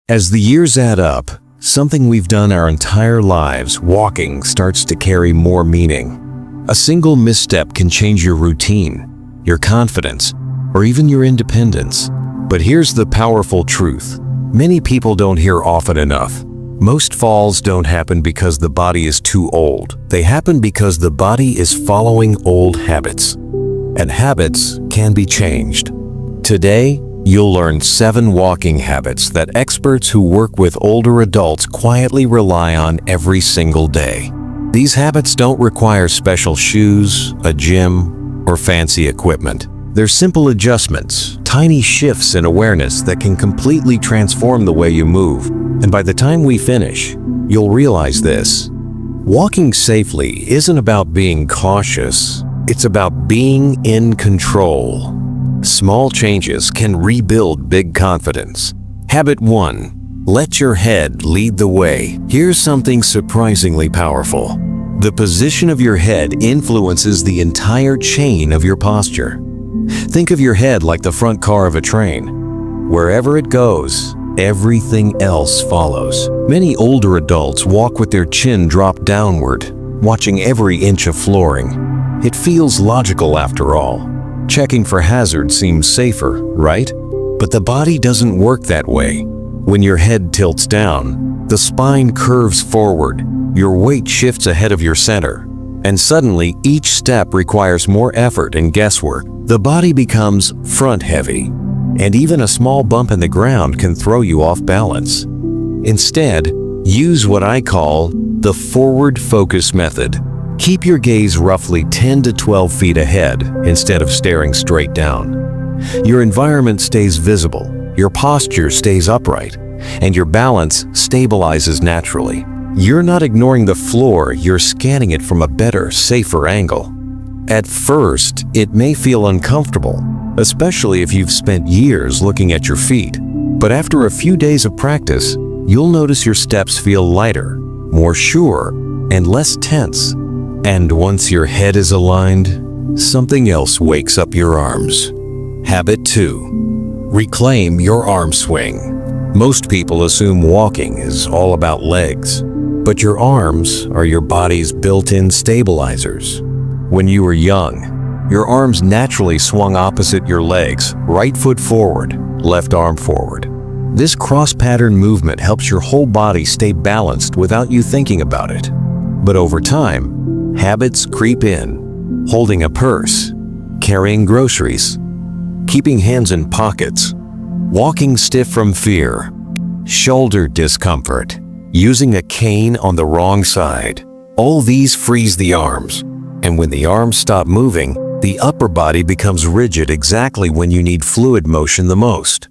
As the years add up, something we've done our entire lives, walking, starts to carry more meaning. A single misstep can change your routine, your confidence, or even your independence. But here's the powerful truth. Many people don't hear often enough. Most falls don't happen because the body is too old. They happen because the body is following old habits. And habits can be changed. Today, you'll learn 7 walking habits that experts who work with older adults quietly rely on every single day. These habits don't require special shoes, a gym, or fancy equipment. They're simple adjustments, tiny shifts in awareness that can completely transform the way you move. And by the time we finish, you'll realize this. Walking safely isn't about being cautious. It's about being in control. Small changes can rebuild big confidence. Habit 1. Let your head lead the way. Here's something surprisingly powerful. The position of your head influences the entire chain of your posture. Think of your head like the front car of a train. Wherever it goes, everything else follows. Many older adults walk with their chin dropped downward, watching every inch of flooring. It feels logical after all. Checking for hazards seems safer, right? But the body doesn't work that way. When your head tilts down, the spine curves forward, your weight shifts ahead of your center, and suddenly each step requires more effort and guesswork. The body becomes front-heavy, and even a small bump in the ground can throw you off balance. Instead, use what I call the forward focus method. Keep your gaze roughly 10 to 12 feet ahead instead of staring straight down. Your environment stays visible, your posture stays upright, and your balance stabilizes naturally. You're not ignoring the floor, you're scanning it from a better, safer angle. At first, it may feel uncomfortable, especially if you've spent years looking at your feet. But after a few days of practice, you'll notice your steps feel lighter, more sure, and less tense. And once your head is aligned, something else wakes up your arms. Habit 2. Reclaim your arm swing. Most people assume walking is all about legs, but your arms are your body's built-in stabilizers. When you were young, your arms naturally swung opposite your legs, right foot forward, left arm forward. This cross-pattern movement helps your whole body stay balanced without you thinking about it. But over time, habits creep in. Holding a purse, carrying groceries, keeping hands in pockets, walking stiff from fear, shoulder discomfort, using a cane on the wrong side. All these freeze the arms. And when the arms stop moving, the upper body becomes rigid exactly when you need fluid motion the most.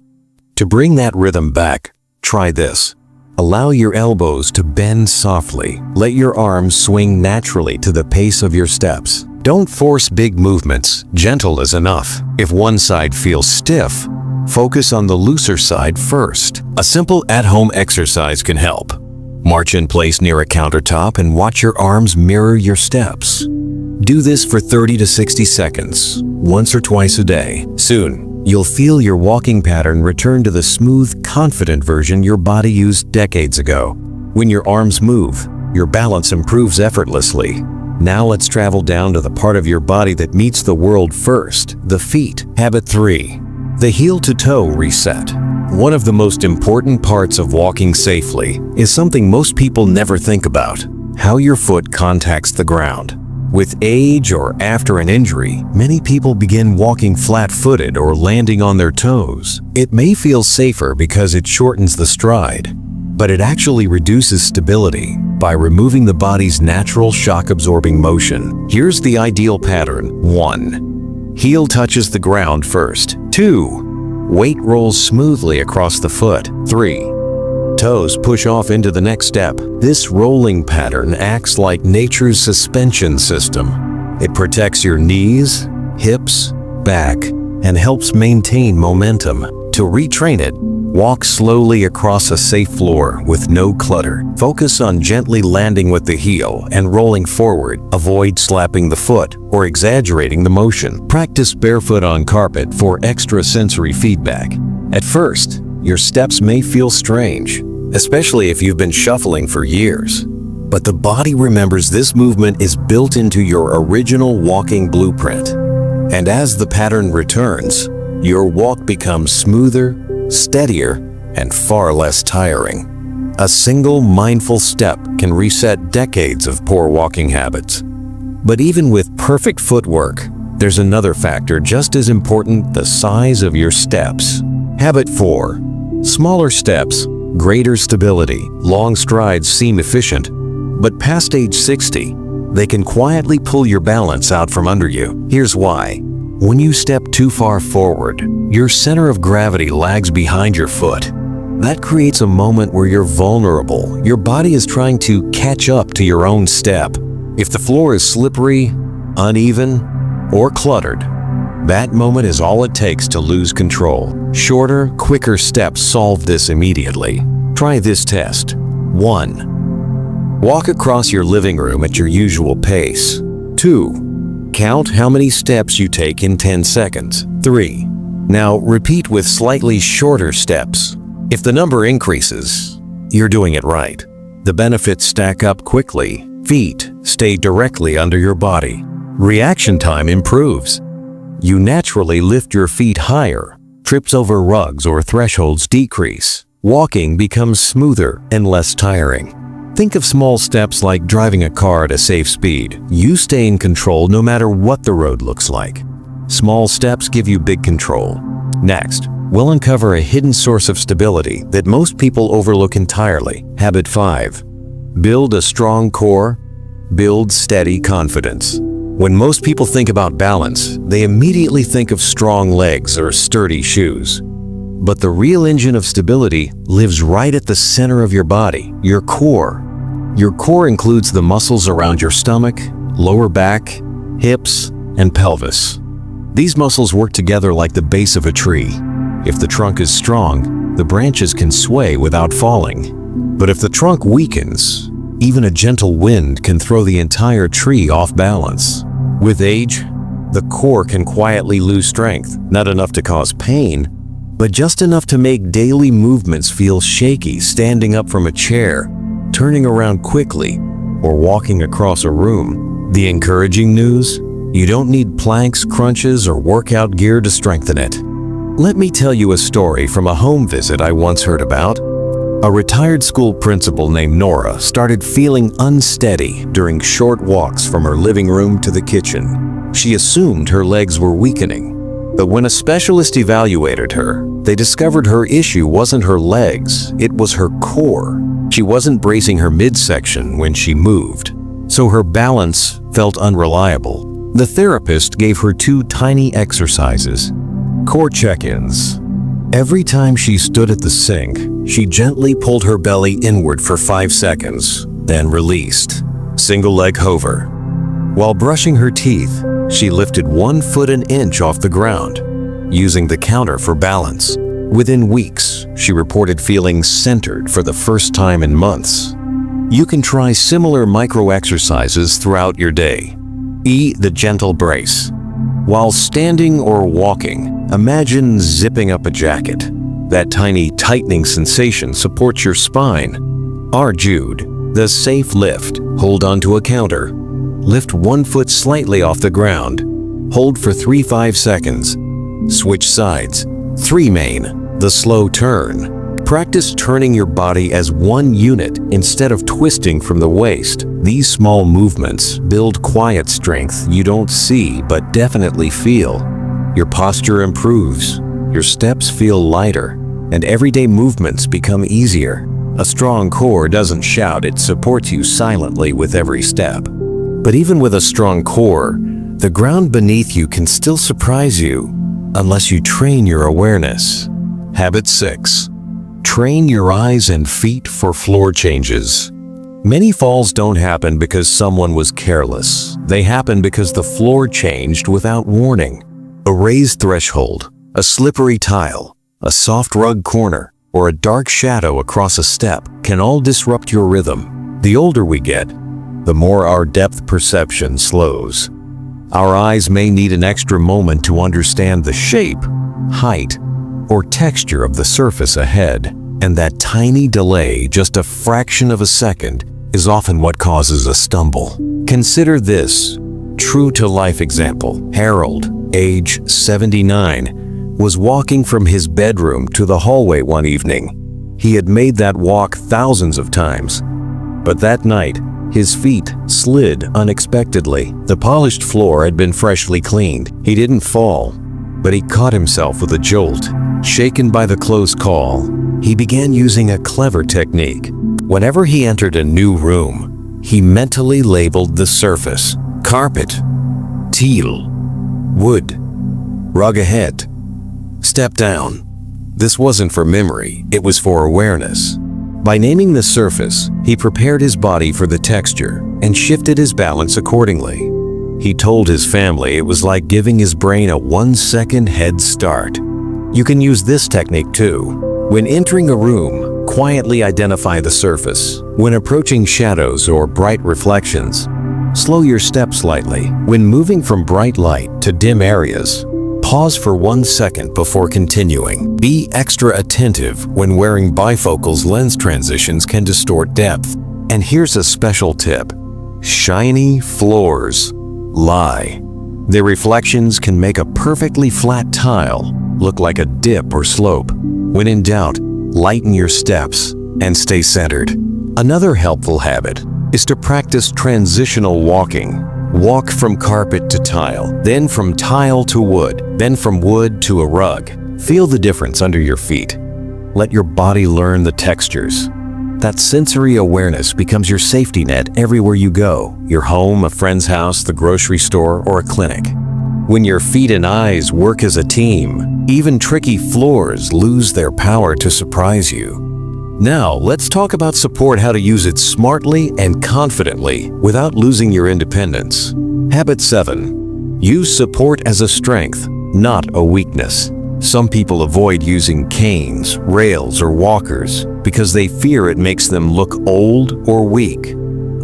To bring that rhythm back, try this. Allow your elbows to bend softly. Let your arms swing naturally to the pace of your steps. Don't force big movements. Gentle is enough. If one side feels stiff, focus on the looser side first. A simple at-home exercise can help. March in place near a countertop and watch your arms mirror your steps. Do this for 30 to 60 seconds, once or twice a day. Soon, you'll feel your walking pattern return to the smooth, confident version your body used decades ago. When your arms move, your balance improves effortlessly. Now let's travel down to the part of your body that meets the world first, the feet. Habit 3. The heel-to-toe reset. One of the most important parts of walking safely is something most people never think about: how your foot contacts the ground. With age or after an injury, many people begin walking flat-footed or landing on their toes. It may feel safer because it shortens the stride, but it actually reduces stability by removing the body's natural shock-absorbing motion. Here's the ideal pattern. 1. Heel touches the ground first. 2. Weight rolls smoothly across the foot. 3. Toes push off into the next step. This rolling pattern acts like nature's suspension system. It protects your knees, hips, back, and helps maintain momentum. To retrain it, walk slowly across a safe floor with no clutter. Focus on gently landing with the heel and rolling forward. Avoid slapping the foot or exaggerating the motion. Practice barefoot on carpet for extra sensory feedback. At first, your steps may feel strange, especially if you've been shuffling for years. But the body remembers this movement is built into your original walking blueprint. And as the pattern returns, your walk becomes smoother, steadier, and far less tiring. A single mindful step can reset decades of poor walking habits. But even with perfect footwork, there's another factor just as important: the size of your steps. Habit 4. Smaller steps, greater stability. Long strides seem efficient, but past age 60, they can quietly pull your balance out from under you. Here's why. When you step too far forward, your center of gravity lags behind your foot. That creates a moment where you're vulnerable. Your body is trying to catch up to your own step. If the floor is slippery, uneven, or cluttered, that moment is all it takes to lose control. Shorter, quicker steps solve this immediately. Try this test. 1. Walk across your living room at your usual pace. 2. Count how many steps you take in 10 seconds. 3. Now repeat with slightly shorter steps. If the number increases, you're doing it right. The benefits stack up quickly. Feet stay directly under your body. Reaction time improves. You naturally lift your feet higher. Trips over rugs or thresholds decrease. Walking becomes smoother and less tiring. Think of small steps like driving a car at a safe speed. You stay in control no matter what the road looks like. Small steps give you big control. Next, we'll uncover a hidden source of stability that most people overlook entirely. Habit 5. Build a strong core. Build steady confidence. When most people think about balance, they immediately think of strong legs or sturdy shoes. But the real engine of stability lives right at the center of your body, your core. Your core includes the muscles around your stomach, lower back, hips, and pelvis. These muscles work together like the base of a tree. If the trunk is strong, the branches can sway without falling. But if the trunk weakens, even a gentle wind can throw the entire tree off balance. With age, the core can quietly lose strength, not enough to cause pain, but just enough to make daily movements feel shaky. Standing up from a chair, turning around quickly, or walking across a room. The encouraging news? You don't need planks, crunches, or workout gear to strengthen it. Let me tell you a story from a home visit I once heard about. A retired school principal named Nora started feeling unsteady during short walks from her living room to the kitchen. She assumed her legs were weakening, but when a specialist evaluated her, they discovered her issue wasn't her legs, it was her core. She wasn't bracing her midsection when she moved, so her balance felt unreliable. The therapist gave her 2 tiny exercises. Core check-ins. Every time she stood at the sink, she gently pulled her belly inward for 5 seconds, then released. Single leg hover. While brushing her teeth, she lifted 1 foot an inch off the ground, using the counter for balance. Within weeks, she reported feeling centered for the first time in months. You can try similar micro exercises throughout your day. E. The gentle brace. While standing or walking, imagine zipping up a jacket. That tiny tightening sensation supports your spine. R. Jude. The safe lift. Hold onto a counter. Lift 1 foot slightly off the ground. Hold for 3-5 seconds. Switch sides. 3. Main. The slow turn. Practice turning your body as one unit instead of twisting from the waist. These small movements build quiet strength you don't see but definitely feel. Your posture improves, your steps feel lighter, and everyday movements become easier. A strong core doesn't shout, it supports you silently with every step. But even with a strong core, the ground beneath you can still surprise you unless you train your awareness. Habit 6. Train your eyes and feet for floor changes. Many falls don't happen because someone was careless. They happen because the floor changed without warning. A raised threshold, a slippery tile, a soft rug corner, or a dark shadow across a step can all disrupt your rhythm. The older we get, the more our depth perception slows. Our eyes may need an extra moment to understand the shape, height, or texture of the surface ahead. And that tiny delay, just a fraction of a second, is often what causes a stumble. Consider this true-to-life example. Harold, age 79, was walking from his bedroom to the hallway one evening. He had made that walk thousands of times, but that night, his feet slid unexpectedly. The polished floor had been freshly cleaned. He didn't fall, but he caught himself with a jolt. Shaken by the close call, he began using a clever technique. Whenever he entered a new room, he mentally labeled the surface: carpet, teal, wood, rug ahead, step down. This wasn't for memory, it was for awareness. By naming the surface, he prepared his body for the texture and shifted his balance accordingly. He told his family it was like giving his brain a 1-second head start. You can use this technique too. When entering a room, quietly identify the surface. When approaching shadows or bright reflections, slow your steps slightly. When moving from bright light to dim areas, pause for 1 second before continuing. Be extra attentive when wearing bifocals. Lens transitions can distort depth. And here's a special tip. Shiny floors lie. Their reflections can make a perfectly flat tile look like a dip or slope. When in doubt, lighten your steps and stay centered. Another helpful habit is to practice transitional walking. Walk from carpet to tile, then from tile to wood, then from wood to a rug. Feel the difference under your feet. Let your body learn the textures. That sensory awareness becomes your safety net everywhere you go: your home, a friend's house, the grocery store, or a clinic. When your feet and eyes work as a team, even tricky floors lose their power to surprise you. Now, let's talk about support, how to use it smartly and confidently without losing your independence. Habit 7. Use support as a strength, not a weakness. Some people avoid using canes, rails, or walkers because they fear it makes them look old or weak.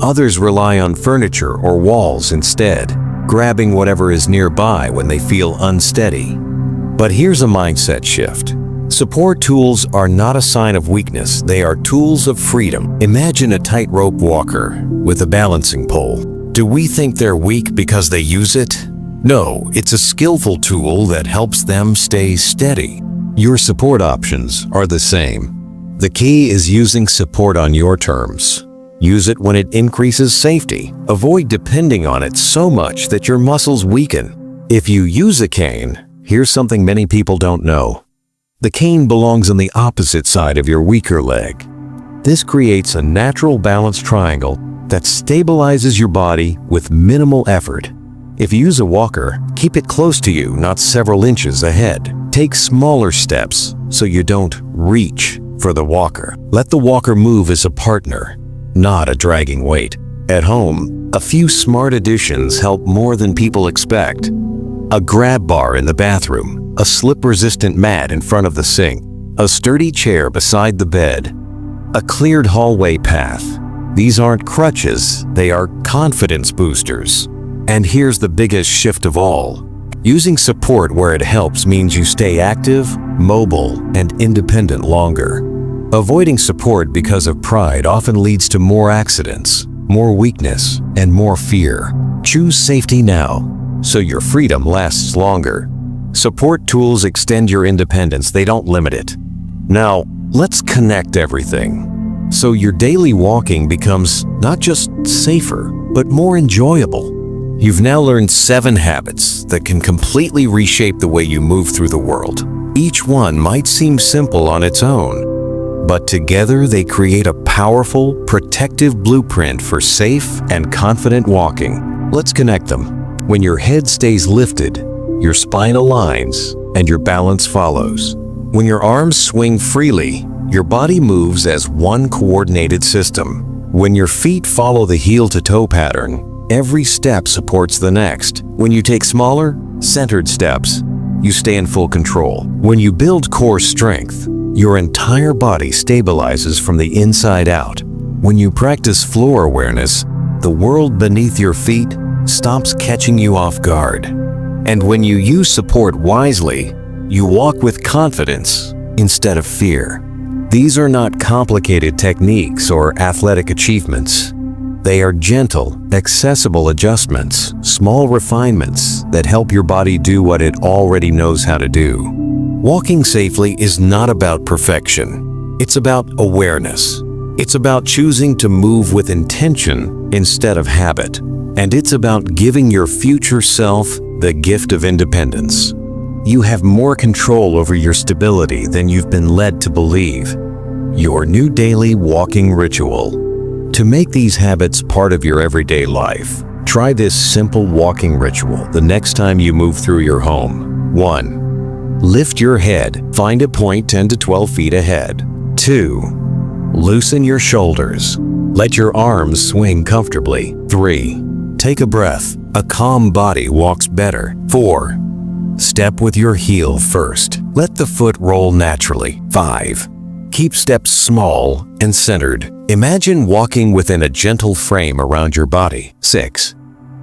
Others rely on furniture or walls instead, grabbing whatever is nearby when they feel unsteady. But here's a mindset shift. Support tools are not a sign of weakness, they are tools of freedom. Imagine a tightrope walker with a balancing pole. Do we think they're weak because they use it? No, it's a skillful tool that helps them stay steady. Your support options are the same. The key is using support on your terms. Use it when it increases safety. Avoid depending on it so much that your muscles weaken. If you use a cane, here's something many people don't know. The cane belongs on the opposite side of your weaker leg. This creates a natural balance triangle that stabilizes your body with minimal effort. If you use a walker, keep it close to you, not several inches ahead. Take smaller steps so you don't reach for the walker. Let the walker move as a partner, not a dragging weight. At home, a few smart additions help more than people expect. A grab bar in the bathroom, a slip-resistant mat in front of the sink, a sturdy chair beside the bed, a cleared hallway path. These aren't crutches, they are confidence boosters. And here's the biggest shift of all. Using support where it helps means you stay active, mobile, and independent longer. Avoiding support because of pride often leads to more accidents, more weakness, and more fear. Choose safety now, so your freedom lasts longer. Support tools extend your independence, they don't limit it. Now, let's connect everything, so your daily walking becomes not just safer, but more enjoyable. You've now learned 7 habits that can completely reshape the way you move through the world. Each one might seem simple on its own, but together they create a powerful, protective blueprint for safe and confident walking. Let's connect them. When your head stays lifted, your spine aligns and your balance follows. When your arms swing freely, your body moves as one coordinated system. When your feet follow the heel-to-toe pattern, every step supports the next. When you take smaller, centered steps, you stay in full control. When you build core strength, your entire body stabilizes from the inside out. When you practice floor awareness, the world beneath your feet stops catching you off guard. And when you use support wisely, You walk with confidence instead of fear. These are not complicated techniques or athletic achievements. They are gentle, accessible adjustments, small refinements that help your body do what it already knows how to do. Walking safely is not about perfection. It's about awareness. It's about choosing to move with intention instead of habit. And it's about giving your future self the gift of independence. You have more control over your stability than you've been led to believe. Your new daily walking ritual. To make these habits part of your everyday life, try this simple walking ritual the next time you move through your home. 1. Lift your head. Find a point 10 to 12 feet ahead. 2. Loosen your shoulders. Let your arms swing comfortably. 3. Take a breath. A calm body walks better. 4. Step with your heel first. Let the foot roll naturally. 5. Keep steps small and centered. Imagine walking within a gentle frame around your body. 6.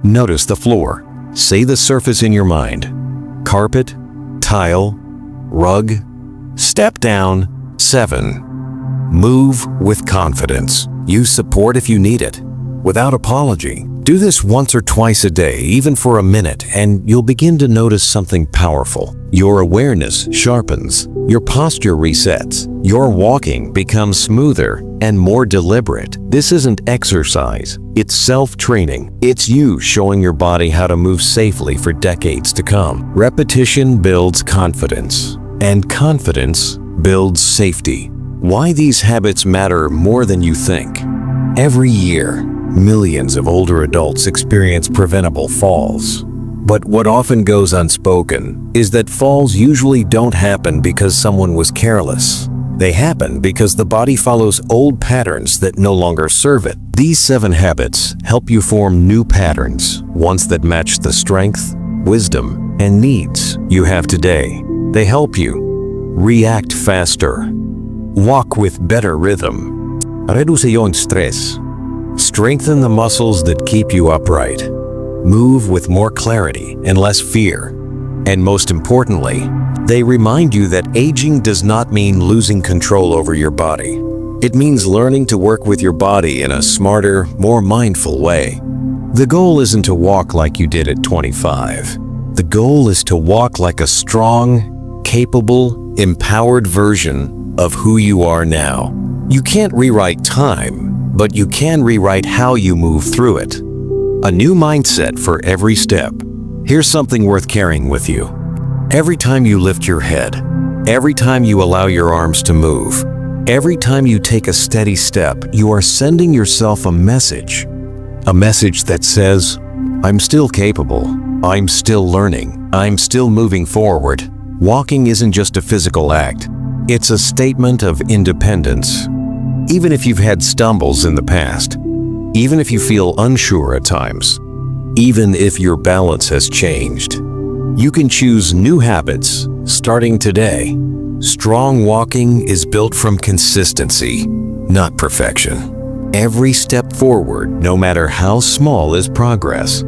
Notice the floor. Say the surface in your mind. Carpet, tile, rug. Step down. 7. Move with confidence. Use support if you need it, without apology. Do this once or twice a day, even for a minute, and you'll begin to notice something powerful. Your awareness sharpens, your posture resets, your walking becomes smoother and more deliberate. This isn't exercise, it's self-training. It's you showing your body how to move safely for decades to come. Repetition builds confidence, and confidence builds safety. Why these habits matter more than you think. Every year, millions of older adults experience preventable falls. But what often goes unspoken is that falls usually don't happen because someone was careless. They happen because the body follows old patterns that no longer serve it. These 7 habits help you form new patterns, ones that match the strength, wisdom, and needs you have today. They help you react faster, walk with better rhythm, reduce yung stress, strengthen the muscles that keep you upright, move with more clarity and less fear, and most importantly, they remind you that aging does not mean losing control over your body. It means learning to work with your body in a smarter, more mindful way. The goal isn't to walk like you did at 25. The goal is to walk like a strong, capable, empowered version of who you are now. You can't rewrite time, but you can rewrite how you move through it. A new mindset for every step. Here's something worth carrying with you. Every time you lift your head, every time you allow your arms to move, every time you take a steady step, you are sending yourself a message that says, I'm still capable, I'm still learning, I'm still moving forward. Walking isn't just a physical act, it's a statement of independence. Even if you've had stumbles in the past, even if you feel unsure at times, even if your balance has changed, you can choose new habits starting today. Strong walking is built from consistency, not perfection. Every step forward, no matter how small, is progress.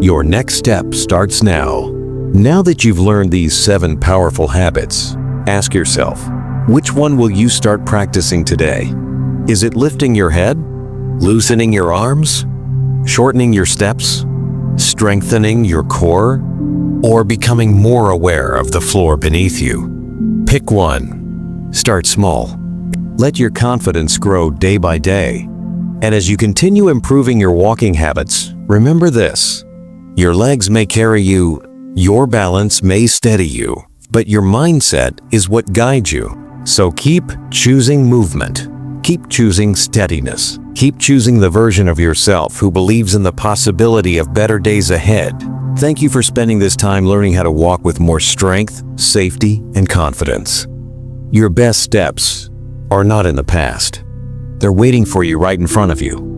Your next step starts now. Now that you've learned these 7 powerful habits, ask yourself, which one will you start practicing today? Is it lifting your head? Loosening your arms? Shortening your steps? Strengthening your core? Or becoming more aware of the floor beneath you? Pick one. Start small. Let your confidence grow day by day. And as you continue improving your walking habits, remember this. Your legs may carry you, your balance may steady you, but your mindset is what guides you. So keep choosing movement. Keep choosing steadiness. Keep choosing the version of yourself who believes in the possibility of better days ahead. Thank you for spending this time learning how to walk with more strength, safety, and confidence. Your best steps are not in the past. They're waiting for you right in front of you.